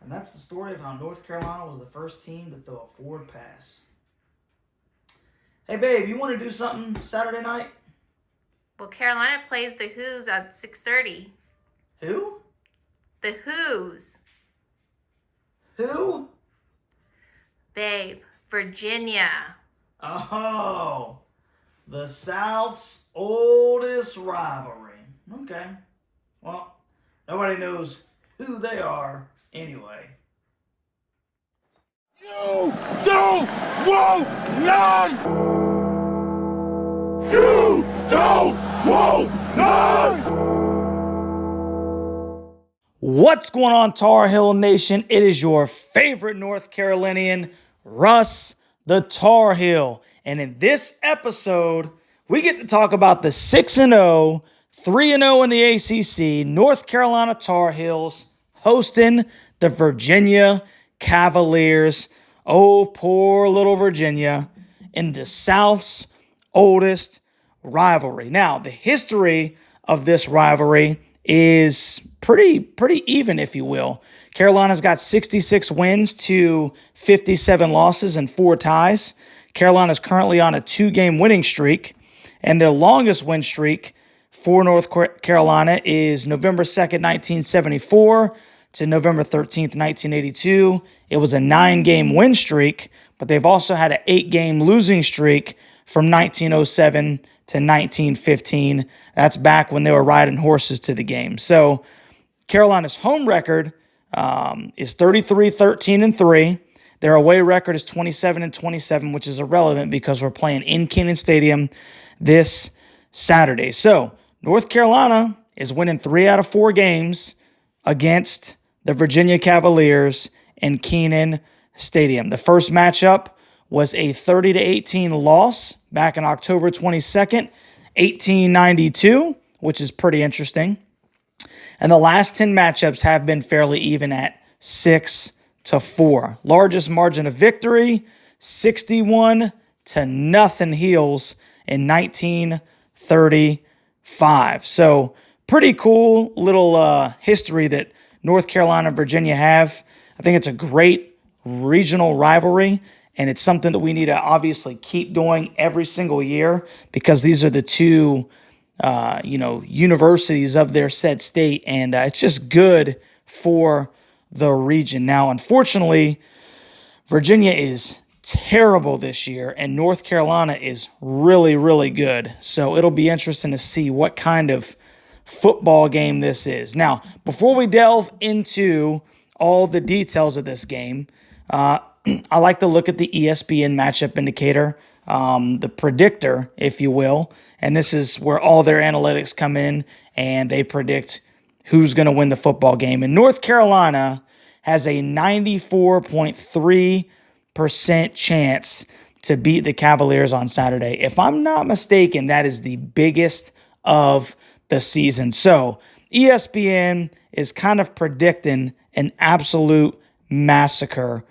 And that's the story of how North Carolina was the first team to throw a forward pass. Hey, babe, you want to do something Saturday night? Well, Carolina plays the Who's at 6:30. Who? The Who's. Who? Babe, Virginia. Oh, the South's oldest rivalry. Okay. Well, nobody knows who they are anyway. You don't want none! You don't want none! What's going on, Tar Heel Nation? It is your favorite North Carolinian, Russ the Tar Heel. And in this episode, we get to talk about the 6-0, 3-0 in the ACC, North Carolina Tar Heels hosting the Virginia Cavaliers. Oh, poor little Virginia in the South's oldest rivalry. Now, the history of this rivalry is pretty even, if you will. Carolina's got 66 wins to 57 losses and 4 ties. Carolina's currently on a 2-game winning streak, and their longest win streak for North Carolina is November 2nd, 1974 to November 13th, 1982. It was a 9-game win streak, but they've also had an 8-game losing streak from 1907 to 1915. That's back when they were riding horses to the game. So Carolina's home record is 33-13-3. Their away record is 27-27, which is irrelevant because we're playing in Kenan Stadium this Saturday. So North Carolina is winning 3 out of 4 games against the Virginia Cavaliers in Kenan Stadium. The first matchup was a 30-18 loss back on October 22nd, 1892, which is pretty interesting. And the last 10 matchups have been fairly even at 6-4. Largest margin of victory, 61-0 Heels in 1935. So pretty cool little history that North Carolina and Virginia have. I think it's a great regional rivalry, and it's something that we need to obviously keep doing every single year because these are the two universities of their said state, and it's just good for the region. Now, unfortunately, Virginia is terrible this year, and North Carolina is really, really good. So it'll be interesting to see what kind of football game this is. Now, before we delve into all the details of this game, I like to look at the ESPN matchup indicator, the predictor, if you will. And this is where all their analytics come in and they predict who's going to win the football game. And North Carolina has a 94.3% chance to beat the Cavaliers on Saturday. If I'm not mistaken, that is the biggest of the season. So ESPN is kind of predicting an absolute massacre.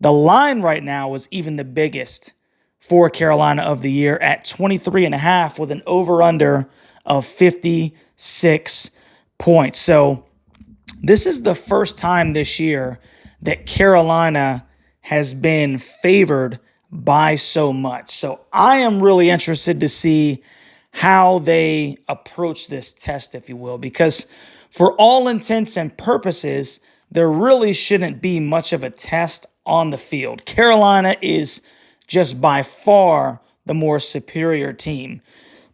The line right now is even the biggest for Carolina of the year at 23.5 with an over-under of 56 points. So this is the first time this year that Carolina has been favored by so much. So I am really interested to see how they approach this test, if you will, because for all intents and purposes, there really shouldn't be much of a test on the field. Carolina is just by far the more superior team.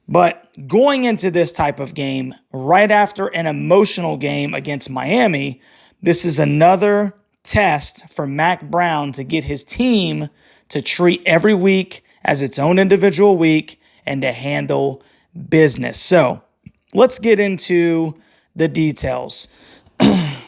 But going into this type of game, right after an emotional game against Miami, this is another test for Mac Brown to get his team to treat every week as its own individual week and to handle business. So let's get into the details.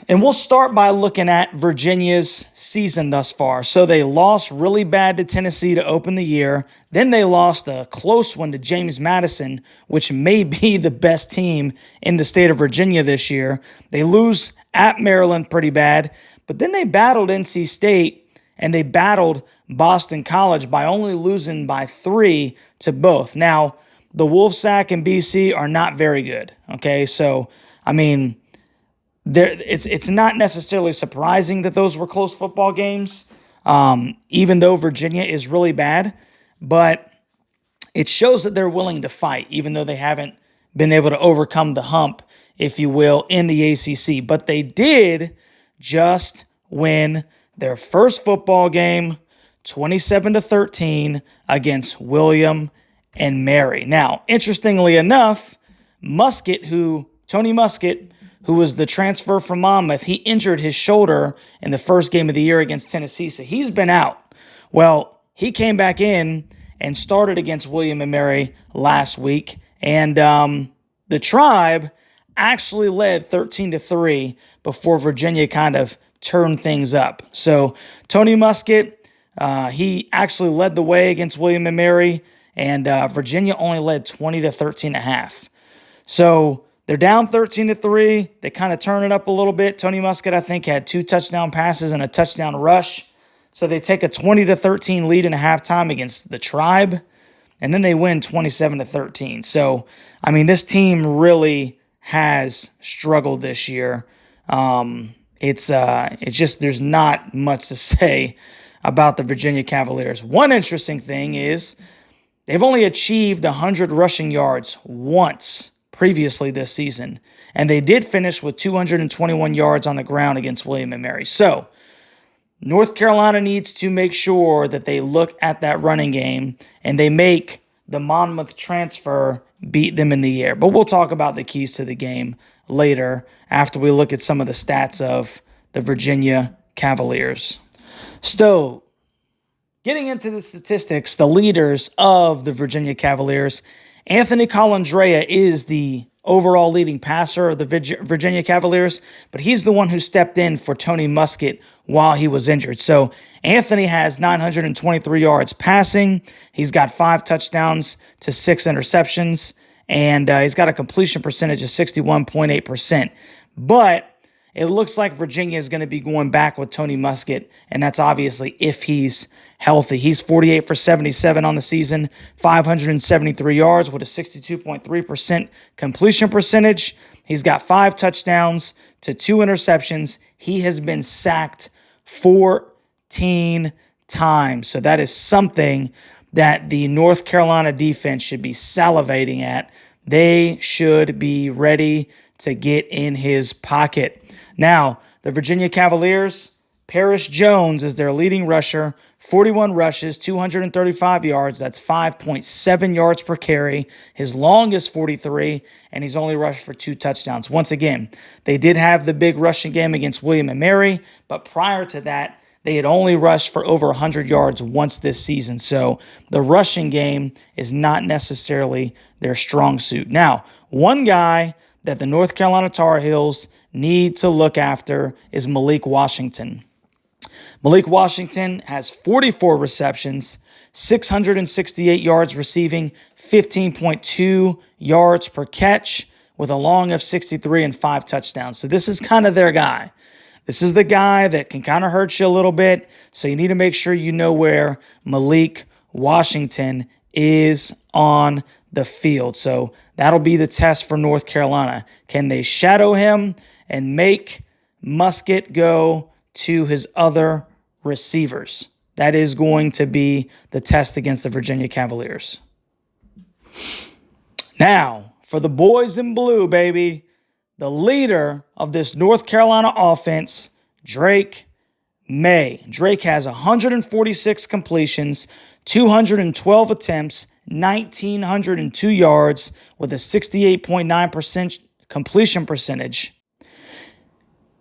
And we'll start by looking at Virginia's season thus far. So they lost really bad to Tennessee to open the year. Then they lost a close one to James Madison, which may be the best team in the state of Virginia this year. They lose at Maryland pretty bad. But then they battled NC State and they battled Boston College by only losing by 3 to both. Now, the Wolfsack and BC are not very good. Okay, so, I mean, it's not necessarily surprising that those were close football games, even though Virginia is really bad. But it shows that they're willing to fight, even though they haven't been able to overcome the hump, if you will, in the ACC. But they did just win their first football game, 27-13 against William and Mary. Now, interestingly enough, Tony Muskett, who was the transfer from Monmouth, he injured his shoulder in the first game of the year against Tennessee, so he's been out. Well, he came back in and started against William and Mary last week, and the Tribe actually led 13-3 before Virginia kind of turned things up. So Tony Muskett, he actually led the way against William and Mary, and Virginia only led 20-13.5. So they're down 13-3. They kind of turn it up a little bit. Tony Muskett, I think, had 2 touchdown passes and a touchdown rush. So they take a 20-13 lead in a halftime against the Tribe, and then they win 27-13. So, I mean, this team really has struggled this year. It's just there's not much to say about the Virginia Cavaliers. One interesting thing is they've only achieved 100 rushing yards once previously this season, and they did finish with 221 yards on the ground against William and Mary. So North Carolina needs to make sure that they look at that running game and they make the Monmouth transfer beat them in the air. But we'll talk about the keys to the game later after we look at some of the stats of the Virginia Cavaliers. So, getting into the statistics, the leaders of the Virginia Cavaliers, Anthony Colandrea is the overall leading passer of the Virginia Cavaliers, but he's the one who stepped in for Tony Muskett while he was injured. So Anthony has 923 yards passing. He's got 5 touchdowns to 6 interceptions, and he's got a completion percentage of 61.8%. But it looks like Virginia is going to be going back with Tony Muskett, and that's obviously if he's healthy. He's 48 for 77 on the season, 573 yards with a 62.3% completion percentage. He's got 5 touchdowns to 2 interceptions. He has been sacked 14 times. So that is something that the North Carolina defense should be salivating at. They should be ready to get in his pocket. Now, the Virginia Cavaliers, Parrish Jones is their leading rusher, 41 rushes, 235 yards. That's 5.7 yards per carry. His longest 43, and he's only rushed for 2 touchdowns. Once again, they did have the big rushing game against William and Mary, but prior to that, they had only rushed for over 100 yards once this season. So the rushing game is not necessarily their strong suit. Now, one guy that the North Carolina Tar Heels need to look after is Malik Washington. Malik Washington has 44 receptions, 668 yards receiving, 15.2 yards per catch with a long of 63 and 5 touchdowns. So this is kind of their guy. This is the guy that can kind of hurt you a little bit. So you need to make sure you know where Malik Washington is on the field. So that'll be the test for North Carolina. Can they shadow him and make Muskett go to his other receivers? That is going to be the test against the Virginia Cavaliers. Now, for the boys in blue, baby, the leader of this North Carolina offense, Drake May. Drake has 146 completions, 212 attempts, 1,902 yards with a 68.9% completion percentage.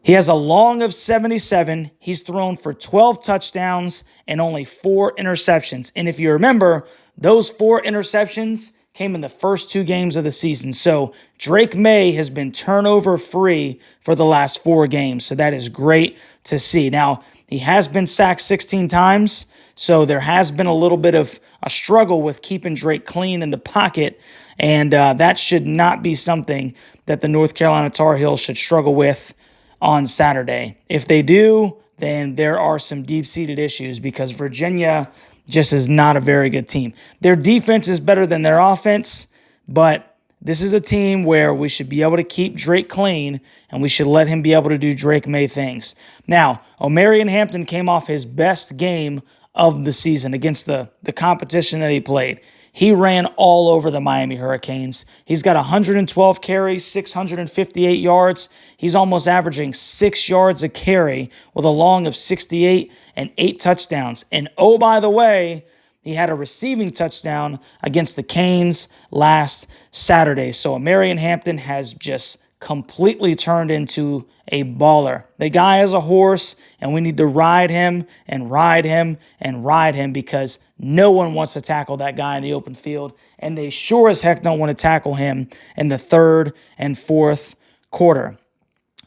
He has a long of 77. He's thrown for 12 touchdowns and only 4 interceptions. And if you remember, those 4 interceptions came in the first 2 games of the season. So Drake May has been turnover free for the last 4 games. So that is great to see. Now, he has been sacked 16 times. So there has been a little bit of a struggle with keeping Drake clean in the pocket. And that should not be something that the North Carolina Tar Heels should struggle with on Saturday. If they do, then there are some deep-seated issues because Virginia just is not a very good team. Their defense is better than their offense, but this is a team where we should be able to keep Drake clean, and we should let him be able to do Drake May things. Now, Omarion Hampton came off his best game of the season against the competition that he played. He ran all over the Miami Hurricanes. He's got 112 carries, 658 yards. He's almost averaging 6 yards a carry with a long of 68 and 8 touchdowns. And oh, by the way, he had a receiving touchdown against the Canes last Saturday. So Omarion Hampton has just completely turned into a baller. The guy is a horse, and we need to ride him and ride him and ride him because no one wants to tackle that guy in the open field, and they sure as heck don't want to tackle him in the third and fourth quarter.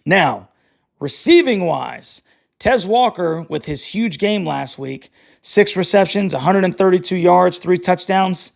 Now, receiving-wise, Tez Walker, with his huge game last week, 6 receptions, 132 yards, 3 touchdowns.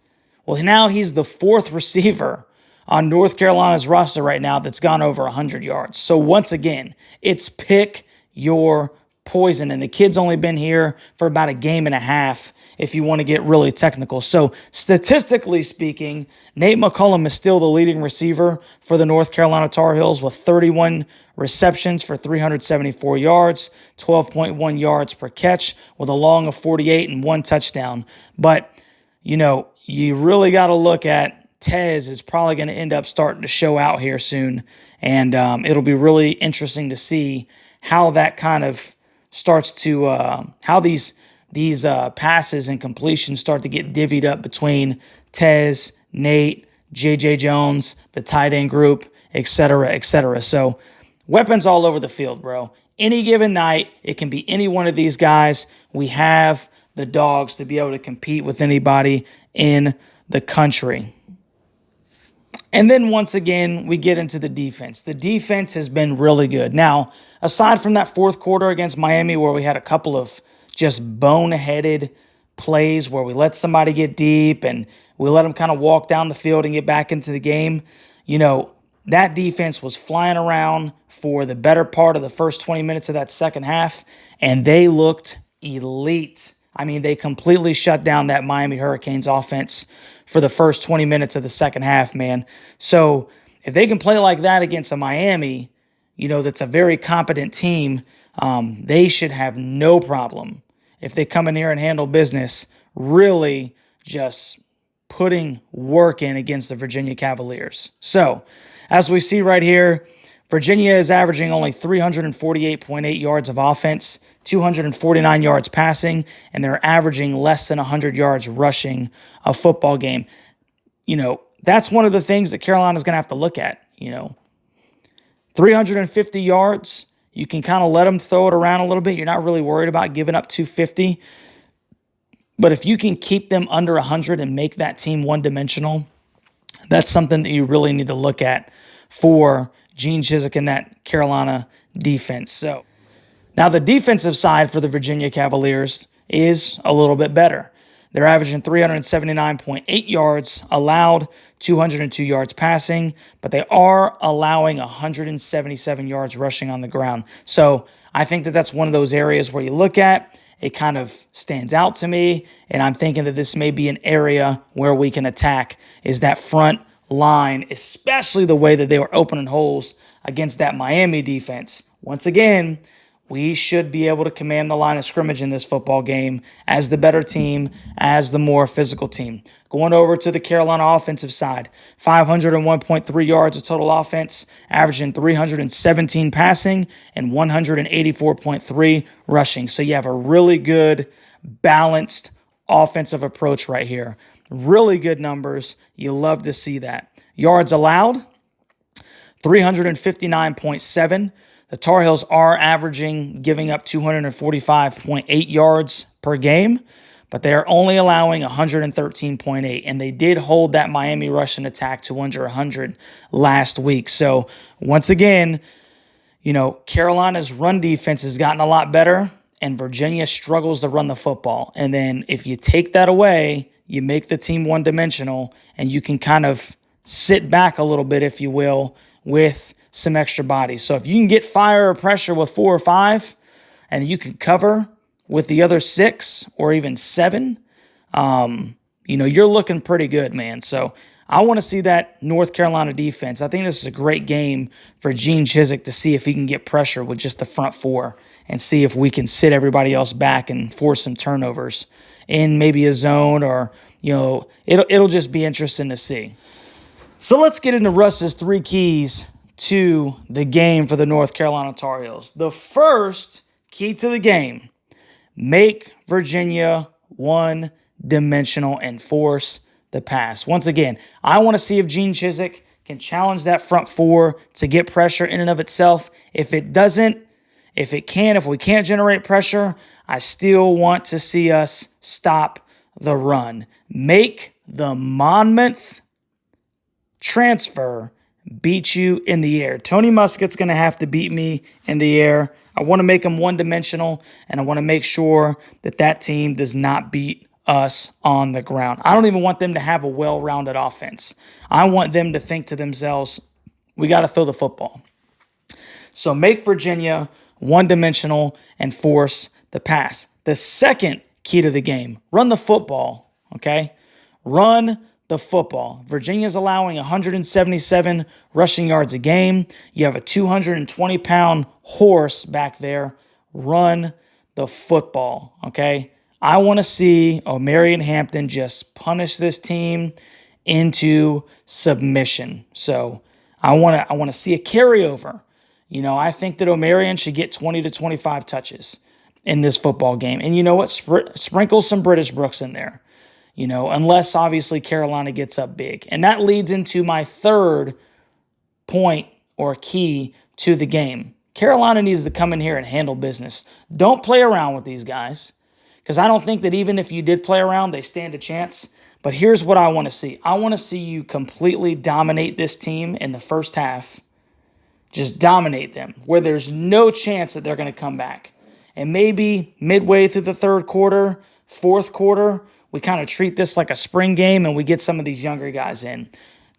Well, now he's the 4th receiver on North Carolina's roster right now that's gone over 100 yards. So once again, it's pick your poison. And the kid's only been here for about a game and a half if you want to get really technical. So statistically speaking, Nate McCullum is still the leading receiver for the North Carolina Tar Heels with 31 receptions for 374 yards, 12.1 yards per catch with a long of 48 and 1 touchdown. But, you really got to look at Tez is probably going to end up starting to show out here soon. And it'll be really interesting to see how that kind of starts to, how these passes and completions start to get divvied up between Tez, Nate, J.J. Jones, the tight end group, et cetera, et cetera. So weapons all over the field, bro. Any given night, it can be any one of these guys. We have the dogs to be able to compete with anybody in the country. And then once again, we get into the defense. The defense has been really good. Now, aside from that fourth quarter against Miami where we had a couple of just boneheaded plays where we let somebody get deep and we let them kind of walk down the field and get back into the game, that defense was flying around for the better part of the first 20 minutes of that second half, and they looked elite. I mean, they completely shut down that Miami Hurricanes offense for the first 20 minutes of the second half, man. So if they can play like that against a Miami, that's a very competent team, they should have no problem if they come in here and handle business, really just putting work in against the Virginia Cavaliers. So as we see right here, Virginia is averaging only 348.8 yards of offense, 249 yards passing, and they're averaging less than 100 yards rushing a football game. That's one of the things that Carolina's going to have to look at. 350 yards, you can kind of let them throw it around a little bit. You're not really worried about giving up 250. But if you can keep them under 100 and make that team one-dimensional, that's something that you really need to look at for Gene Chizik and that Carolina defense. So now the defensive side for the Virginia Cavaliers is a little bit better. They're averaging 379.8 yards allowed, 202 yards passing, but they are allowing 177 yards rushing on the ground. So I think that that's one of those areas where you look at, it kind of stands out to me, and I'm thinking that this may be an area where we can attack, is that front line, especially the way that they were opening holes against that Miami defense. Once again, we should be able to command the line of scrimmage in this football game as the better team, as the more physical team. Going over to the Carolina offensive side, 501.3 yards of total offense, averaging 317 passing and 184.3 rushing. So you have a really good, balanced offensive approach right here. Really good numbers. You love to see that. Yards allowed, 359.7. The Tar Heels are giving up 245.8 yards per game, but they are only allowing 113.8, and they did hold that Miami rushing attack to under 100 last week. So once again, Carolina's run defense has gotten a lot better, and Virginia struggles to run the football. And then if you take that away, you make the team one-dimensional, and you can kind of sit back a little bit, if you will, with some extra bodies. So if you can get fire or pressure with 4 or 5, and you can cover with the other 6 or even 7, you're looking pretty good, man. So I want to see that North Carolina defense. I think this is a great game for Gene Chizik to see if he can get pressure with just the front four and see if we can sit everybody else back and force some turnovers in maybe a zone, or, it'll just be interesting to see. So let's get into Russ's 3 keys to the game for the North Carolina Tar Heels. The first key to the game: make Virginia one-dimensional and force the pass. Once again, I want to see if Gene Chizik can challenge that front four to get pressure in and of itself. If it doesn't, if we can't generate pressure, I still want to see us stop the run. Make the Monmouth transfer beat you in the air. Tony Muskett's going to have to beat me in the air. I want to make him one-dimensional, and I want to make sure that team does not beat us on the ground. I don't even want them to have a well-rounded offense. I want them to think to themselves, we got to throw the football. So make Virginia one-dimensional and force the pass. The second key to the game: run the football, okay? Run the football. Virginia's allowing 177 rushing yards a game. You have a 220-pound horse back there. Run the football, okay? I want to see O'Marion Hampton just punish this team into submission. So I want to see a carryover. I think that O'Marion should get 20 to 25 touches in this football game. And you know what? Sprinkle some British Brooks in there. Unless obviously Carolina gets up big. And that leads into my third point or key to the game. Carolina needs to come in here and handle business. Don't play around with these guys, because I don't think that even if you did play around, they stand a chance. But here's what I want to see. I want to see you completely dominate this team in the first half. Just dominate them where there's no chance that they're going to come back. And maybe midway through the third quarter, fourth quarter, we kind of treat this like a spring game and we get some of these younger guys in.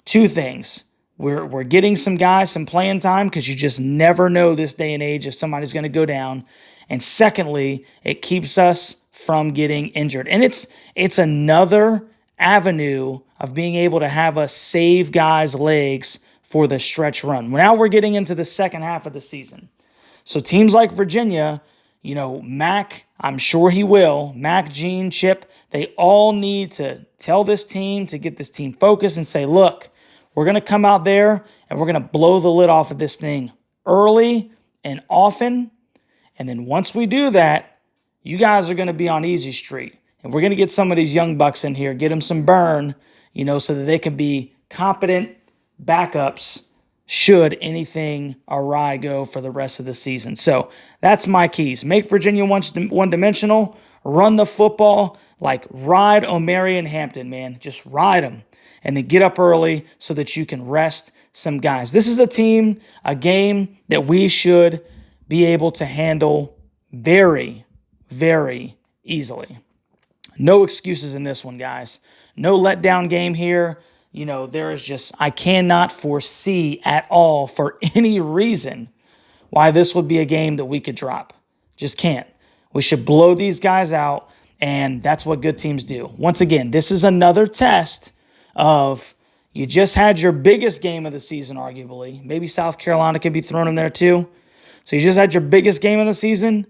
2 things. We're getting some guys some playing time, because you just never know this day and age if somebody's going to go down. And secondly, it keeps us from getting injured. And it's another avenue of being able to have us save guys' legs for the stretch run. Now we're getting into the second half of the season. So teams like Virginia, Mac, I'm sure he will, Mac, Gene, Chip, they all need to tell this team to get this team focused and say, look, we're going to come out there and we're going to blow the lid off of this thing early and often. And then once we do that, you guys are going to be on easy street. And we're going to get some of these young bucks in here, get them some burn, so that they can be competent backups should anything awry go for the rest of the season. So that's my keys. Make Virginia one-dimensional, run the football, like ride O'Marion Hampton, man. Just ride them. And then get up early so that you can rest some guys. This is a game that we should be able to handle very, very easily. No excuses in this one, guys. No letdown game here. There is just, I cannot foresee at all for any reason why this would be a game that we could drop. Just can't. We should blow these guys out, and that's what good teams do. Once again, this is another test of, you just had your biggest game of the season, arguably. Maybe South Carolina could be thrown in there too. So you just had your biggest game of the season,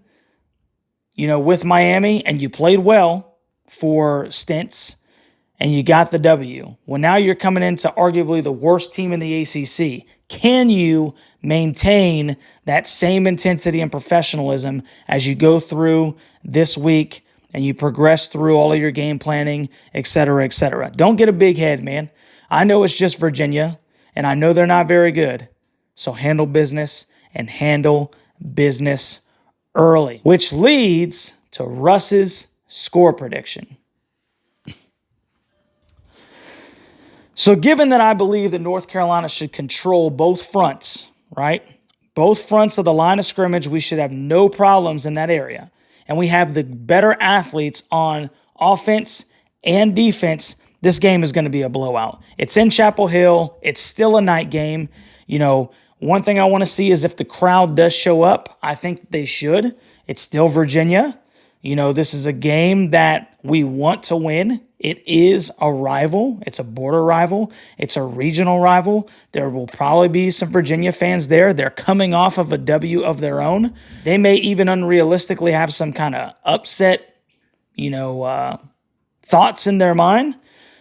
with Miami, and you played well for stints, and you got the W. Well, now you're coming into arguably the worst team in the ACC. Can you maintain that same intensity and professionalism as you go through this week and you progress through all of your game planning, et cetera, et cetera? Don't get a big head, man. I know it's just Virginia, and I know they're not very good. So handle business, and handle business early, which leads to Russ's score prediction. So given that I believe that North Carolina should control both fronts, right? Both fronts of the line of scrimmage, we should have no problems in that area. And we have the better athletes on offense and defense. This game is going to be a blowout. It's in Chapel Hill. It's still a night game. One thing I want to see is if the crowd does show up. I think they should. It's still Virginia. You know, this is a game that we want to win. It is a rival. It's a border rival. It's a regional rival. There will probably be some Virginia fans there. They're coming off of a W of their own. They may even unrealistically have some kind of upset, thoughts in their mind.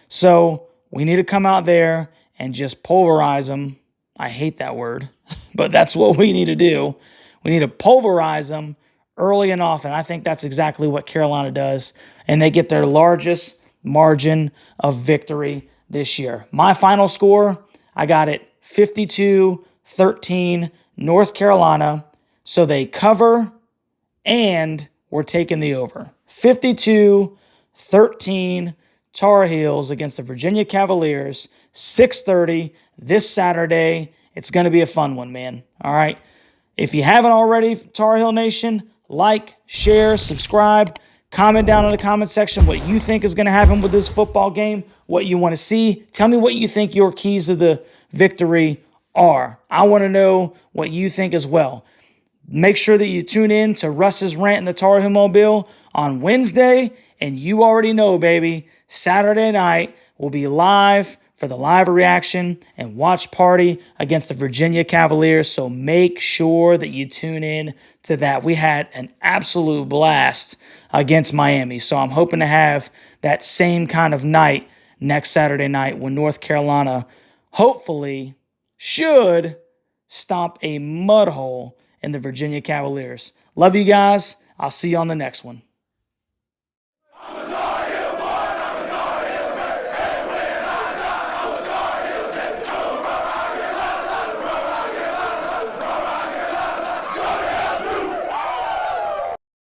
So we need to come out there and just pulverize them. I hate that word, but that's what we need to do. We need to pulverize them early and often. I think that's exactly what Carolina does, and they get their largest margin of victory this year. My final score, I got it 52-13 North Carolina, so they cover, and we're taking the over. 52-13 Tar Heels against the Virginia Cavaliers, 6:30 this Saturday. It's going to be a fun one, man. All right. If you haven't already, Tar Heel Nation, like, share, subscribe, comment down in the comment section what you think is going to happen with this football game, what you want to see. Tell me what you think your keys to the victory are. I want to know what you think as well. Make sure that you tune in to Russ's Rant in the Tar Heel Mobile on Wednesday, and you already know, baby, Saturday night we'll be live for the live reaction and watch party against the Virginia Cavaliers, so make sure that you tune in to that. We had an absolute blast against Miami, so I'm hoping to have that same kind of night next Saturday night when North Carolina hopefully should stomp a mud hole in the Virginia Cavaliers. Love you guys. I'll see you on the next one.